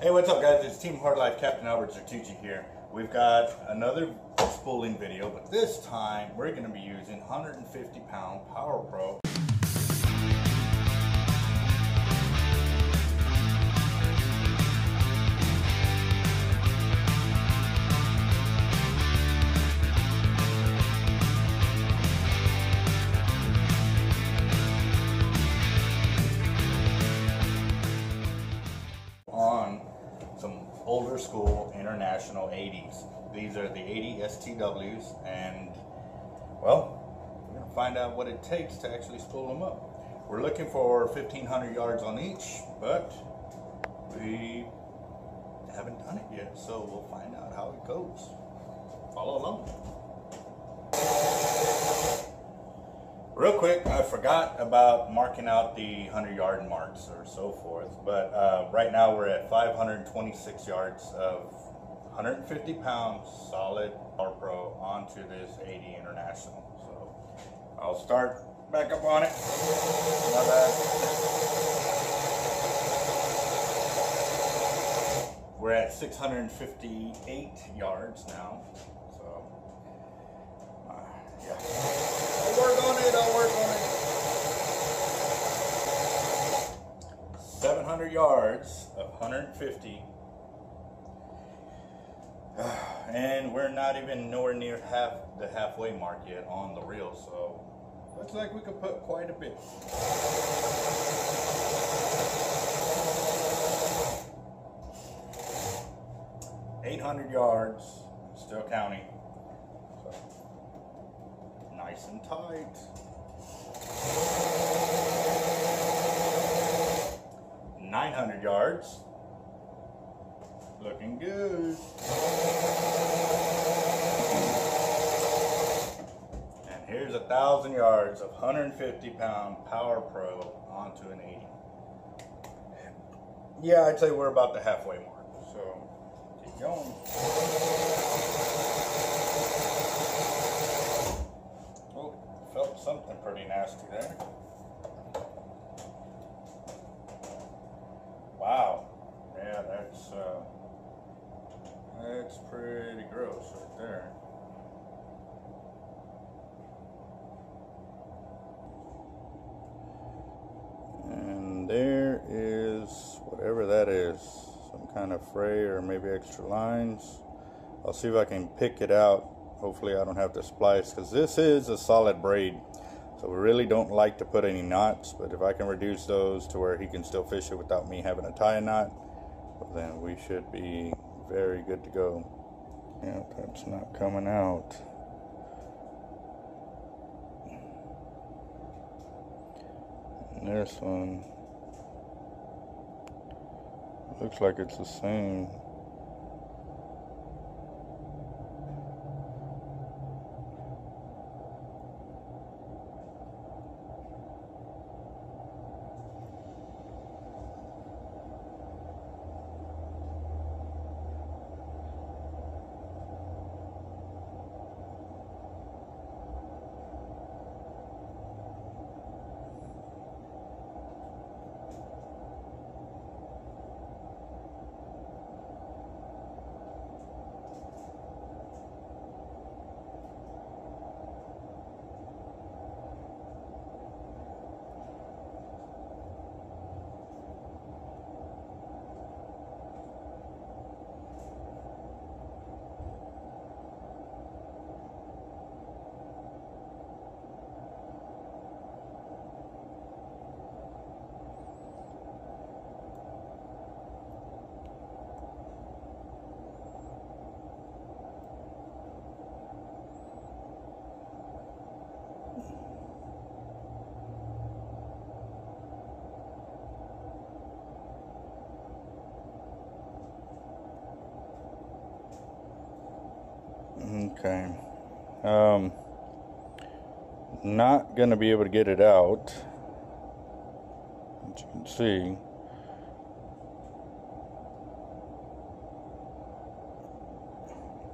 Hey, what's up guys? It's Team Hard Life Captain Alberto Zertuche here. We've got another spooling video, but this time we're going to be using 150 pound Power Pro. On some older school International 80s. These are the 80 STWs, and well, we're gonna find out what it takes to actually spool them up. We're looking for 1,500 yards on each, but we haven't done it yet, so we'll find out how it goes. Follow along. Real quick, I forgot about marking out the 100-yard marks or so forth, but right now we're at 526 yards of 150 pounds solid Power Pro onto this 80 International. So I'll start back up on it. My bad. We're at 658 yards now. So yeah. I'll work on it. 700 yards of 150. And we're not even nowhere near the halfway mark yet on the reel, so looks like we could put quite a bit. $800 yards, still counting. So, nice and tight. 900 yards. Looking good. And here's 1,000 yards of 150 pound Power Pro onto an 80. Yeah, I'd say we're about the halfway mark. So keep going. Oh, felt something pretty nasty there. Wow, yeah, that's pretty gross right there. And there is whatever that is, some kind of fray or maybe extra lines. I'll see if I can pick it out. Hopefully I don't have to splice, because this is a solid braid. So we really don't like to put any knots, but if I can reduce those to where he can still fish it without me having to tie a knot, well, then we should be very good to go. Yeah, that's not coming out. And this one looks like it's the same. Okay, not gonna be able to get it out, as you can see.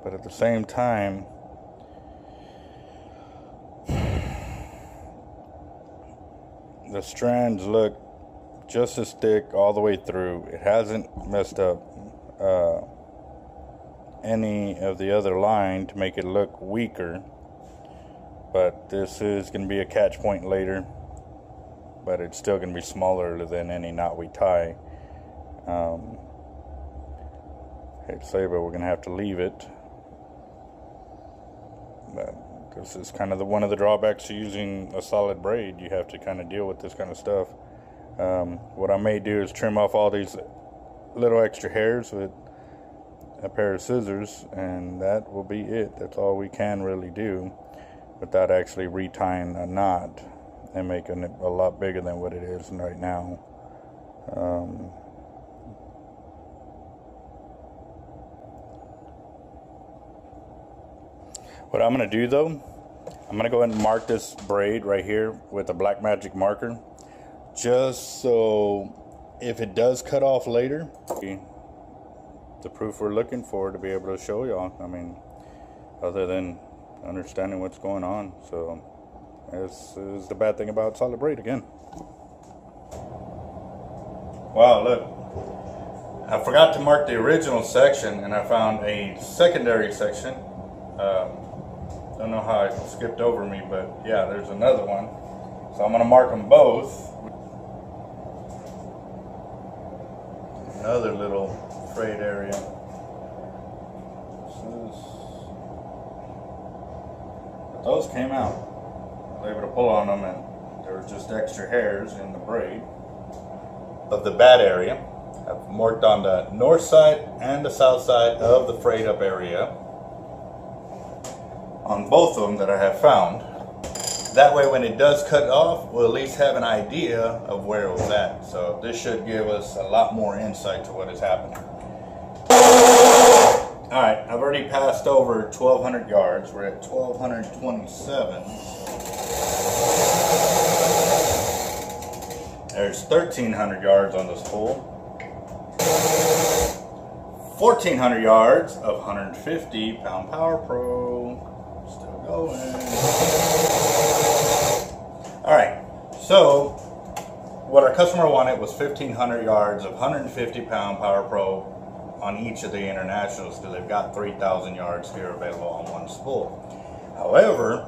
But at the same time, the strands look just as thick all the way through. It hasn't messed up. any of the other line to make it look weaker, but this is going to be a catch point later, but it's still going to be smaller than any knot we tie. Hate to say, but we're going to have to leave it. But this is kind of one of the drawbacks to using a solid braid. You have to kind of deal with this kind of stuff. What I may do is trim off all these little extra hairs with a pair of scissors, and that will be it. That's all we can really do without actually retying a knot and making it a lot bigger than what it is right now. What I'm going to do though, I'm going to go ahead and mark this braid right here with a black magic marker, just so if it does cut off later, the proof we're looking for to be able to show y'all. I mean, other than understanding what's going on. So this is the bad thing about solid braid again. Wow, look, I forgot to mark the original section, and I found a secondary section. Don't know how it skipped over me, but yeah, there's another one. So I'm gonna mark them both. Another little frayed area. But those came out. I was able to pull on them, and there were just extra hairs in the braid of the bad area. I've marked on the north side and the south side of the frayed up area on both of them that I have found. That way when it does cut off, we'll at least have an idea of where it was at. So this should give us a lot more insight to what is happening. Alright, I've already passed over 1,200 yards. We're at 1,227. There's 1,300 yards on this spool. 1,400 yards of 150 pound Power Pro. Still going. Alright, so what our customer wanted was 1,500 yards of 150 pound Power Pro on each of the internationals, because they've got 3,000 yards here available on one spool. However,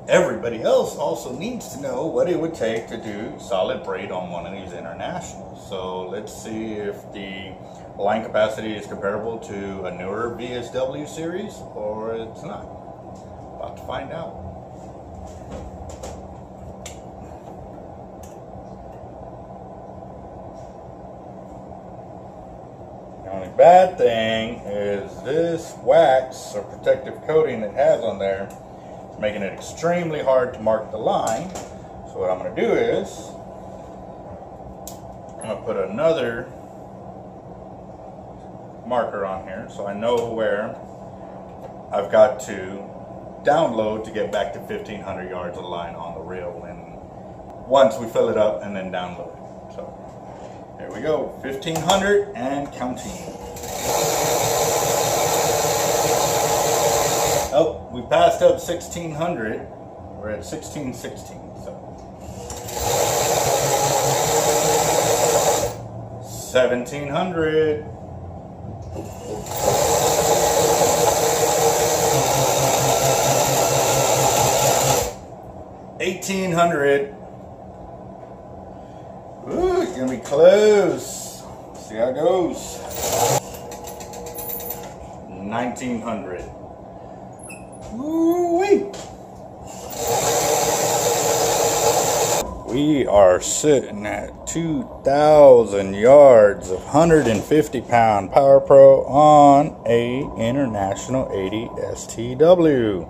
everybody else also needs to know what it would take to do solid braid on one of these internationals. So let's see if the line capacity is comparable to a newer VSW series or it's not. About to find out. The only bad thing is this wax or protective coating it has on there is making it extremely hard to mark the line. So what I'm going to do is I'm going to put another marker on here so I know where I've got to download to get back to 1,500 yards of line on the reel, and once we fill it up and then download it. So there we go, 1,500 and counting. Oh, we passed up 1,600. We're at 1,616. So 1,700. 1,800. Ooh, it's gonna be close. See how it goes. 1,900. Ooh-wee. We are sitting at 2,000 yards of 150 pound Power Pro on a International 80 STW.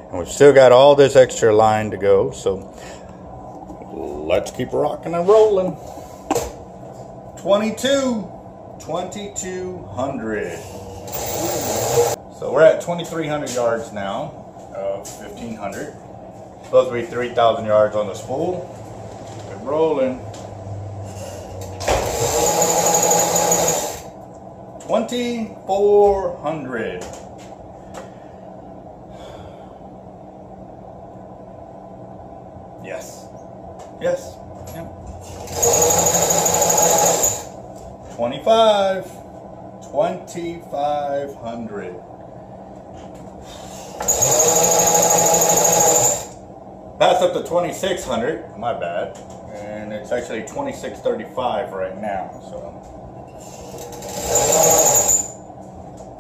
And we've still got all this extra line to go, so let's keep rocking and rolling. 2,200. So we're at 2,300 yards now of 1,500. Supposed to be 3,000 yards on the spool. We're rolling. 2,400. Yes. Yes. Yep. 25. 2,500. Passed up to 2,600, my bad. And it's actually 2,635 right now, so.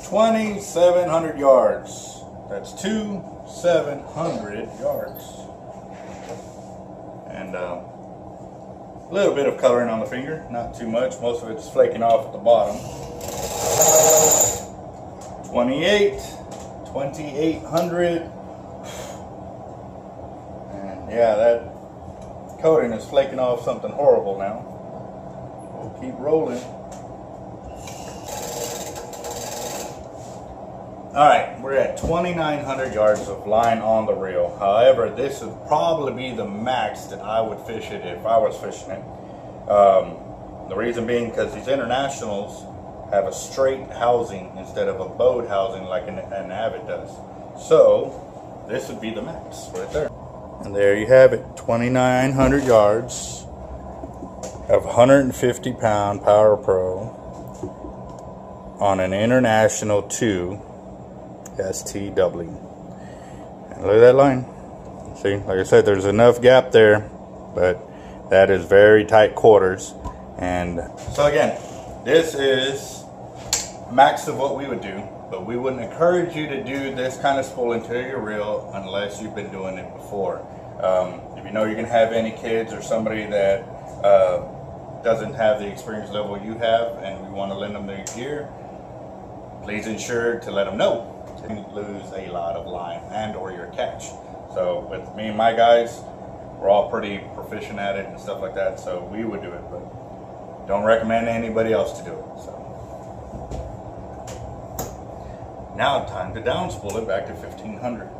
2,700 yards. That's 2,700 yards. And a little bit of coloring on the finger, not too much. Most of it's flaking off at the bottom. 2,800. And yeah, that coating is flaking off something horrible now. We'll keep rolling. Alright, we're at 2,900 yards of line on the reel. However, this would probably be the max that I would fish it if I was fishing it. The reason being because these internationals have a straight housing instead of a bowed housing like an Avet does. So, this would be the max right there. And there you have it, 2,900 yards of 150 pound Power Pro on an International 2 STW. And look at that line. See, like I said, there's enough gap there, but that is very tight quarters. And so again, this is max of what we would do, but we wouldn't encourage you to do this kind of spooling to your reel unless you've been doing it before. If you know you're gonna have any kids or somebody that doesn't have the experience level you have and we want to lend them their gear, please ensure to let them know. You lose a lot of line and or your catch. So with me and my guys, we're all pretty proficient at it and stuff like that, so we would do it, but don't recommend anybody else to do it. So now time to down spool it back to 1,500.